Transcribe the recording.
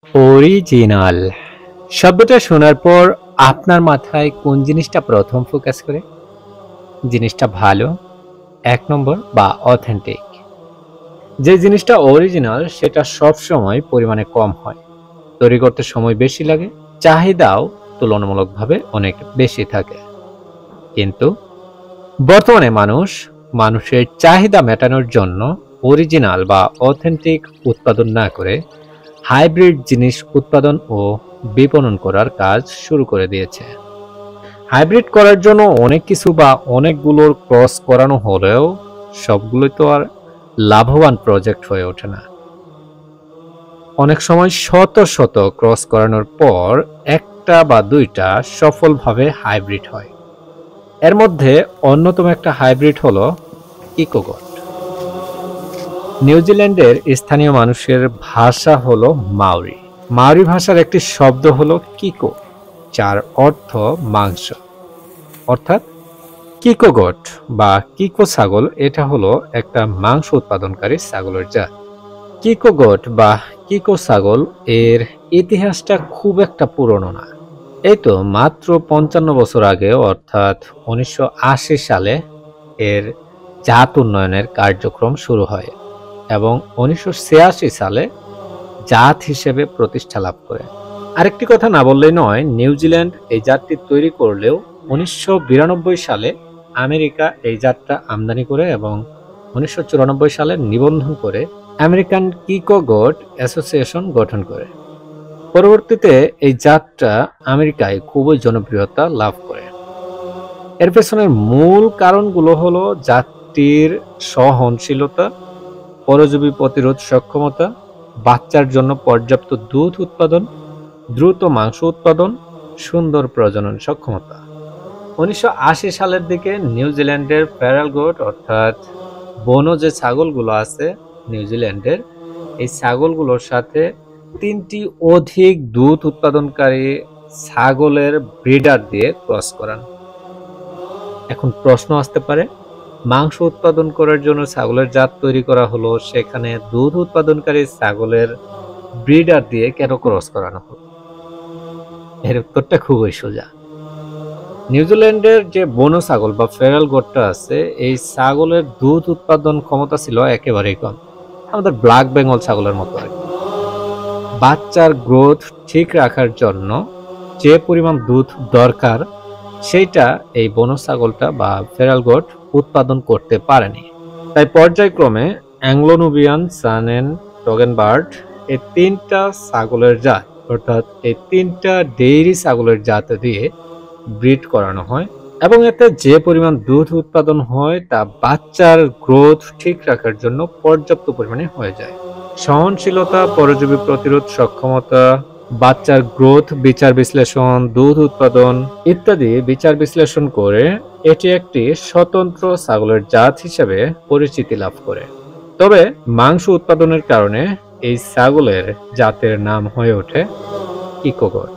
Original শব্দটা শোনার পর আপনার মাথায় কোন জিনিসটা প্রথম ফোকাস করে? জিনিসটা ভালো, এক নম্বর, বা অথেন্টিক? যে জিনিসটা অরিজিনাল সেটা সব সময় পরিমাণে কম হয়, তৈরি করতে সময় বেশি লাগে, চাহিদাও তুলনামূলকভাবে অনেক বেশি থাকে। কিন্তু বর্তমানে মানুষের চাহিদা মেটানোর জন্য অরিজিনাল বা অথেন্টিক উৎপাদন না করে হাইব্রিড জিনিস উৎপাদন ও বিপণন করার কাজ শুরু করে দিয়েছে। হাইব্রিড করার জন্য অনেক কিছু বা অনেকগুলোর ক্রস করানো হলেও সবগুলোই তো আর লাভবান প্রজেক্ট হয়ে ওঠে না। অনেক সময় শত শত ক্রস করানোর পর একটা বা দুইটা সফলভাবে হাইব্রিড হয়। এর মধ্যে অন্যতম একটা হাইব্রিড হলো ইকোগট। নিউজিল্যান্ডের স্থানীয় মানুষের ভাষা হলো মাওরি। মাওরি ভাষার একটি শব্দ হলো কিকো, যার অর্থ মাংস। অর্থাৎ কিকোগট বা কিকো ছাগল এটা হলো একটা মাংস উৎপাদনকারী ছাগলের জাত। কিকোগট বা কিকো ছাগল এর ইতিহাসটা খুব একটা পুরনো না। এই তো মাত্র 55 বছর আগে অর্থাৎ 1980 সালে এর জাত উন্নয়নের কার্যক্রম শুরু হয় এবং 1986 সালে জাত হিসেবে প্রতিষ্ঠা লাভ করে। আরেকটি কথা না বললেই নয়, নিউজিল্যান্ড এই জাতটি তৈরি করলেও 1992 সালে আমেরিকা এই জাতটা আমদানি করে এবং 1994 সালে নিবন্ধন করে আমেরিকান কিকো গোট অ্যাসোসিয়েশন গঠন করে। পরবর্তীতে এই জাতটা আমেরিকায় খুবই জনপ্রিয়তা লাভ করে। এর পেছনের মূল কারণগুলো হলো জাতটির সহনশীলতা, পরজীবী প্রতিরোধ সক্ষমতা, বাচ্চার জন্য পর্যাপ্ত দুধ উৎপাদন, দ্রুত মাংস উৎপাদন, সুন্দর প্রজনন সক্ষমতা। 1980 সালের দিকে নিউজিল্যান্ডের ফেরাল গোট অর্থাৎ বনো যে ছাগলগুলো আছে নিউজিল্যান্ডের, এই ছাগলগুলোর সাথে 3টি অধিক দুধ উৎপাদনকারী ছাগলের ব্রিডার দিয়ে ক্রস করান। এখন প্রশ্ন আসতে পারে, মাংস উৎপাদন করার জন্য ছাগলের জাত তৈরি করা হলো, সেখানে দুধ উৎপাদনকারী ছাগলের ব্রিডার দিয়ে কেন ক্রস করানো হলো? এর উত্তরটা খুবই সোজা। নিউজিল্যান্ডের যে বনো ছাগল বা ফেরাল গোটটা আছে, এই ছাগলের দুধ উৎপাদন ক্ষমতা ছিল একেবারেই কম, আমাদের ব্ল্যাক বেঙ্গল ছাগলের মতো আর কি। বাচ্চার গ্রোথ ঠিক রাখার জন্য যে পরিমাণ দুধ দরকার সেইটা এই বনো ছাগলটা বা ফেরাল গোট উৎপাদন করতে পারেনি। তাই পর্যায়ক্রমে অ্যাংলো নুবিয়ান, সানেন, টগেনবার্ড এই 3টা ছাগলের জাত অর্থাৎ এই 3টা ডেইরি ছাগলের জাত দিয়ে ব্রিড করানো হয় এবং এতে যে পরিমাণ দুধ উৎপাদন হয় তা বাচ্চার গ্রোথ ঠিক রাখার জন্য পর্যাপ্ত পরিমাণে হয়ে যায়। সহনশীলতা, পরজীবী প্রতিরোধ সক্ষমতা, বাচ্চার গ্রোথ বিচার বিশ্লেষণ, দুধ উৎপাদন ইত্যাদি বিচার বিশ্লেষণ করে এটি একটি স্বতন্ত্র ছাগলের জাত হিসেবে পরিচিতি লাভ করে। তবে মাংস উৎপাদনের কারণে এই ছাগলের জাতের নাম হয়ে ওঠে ইকোগট।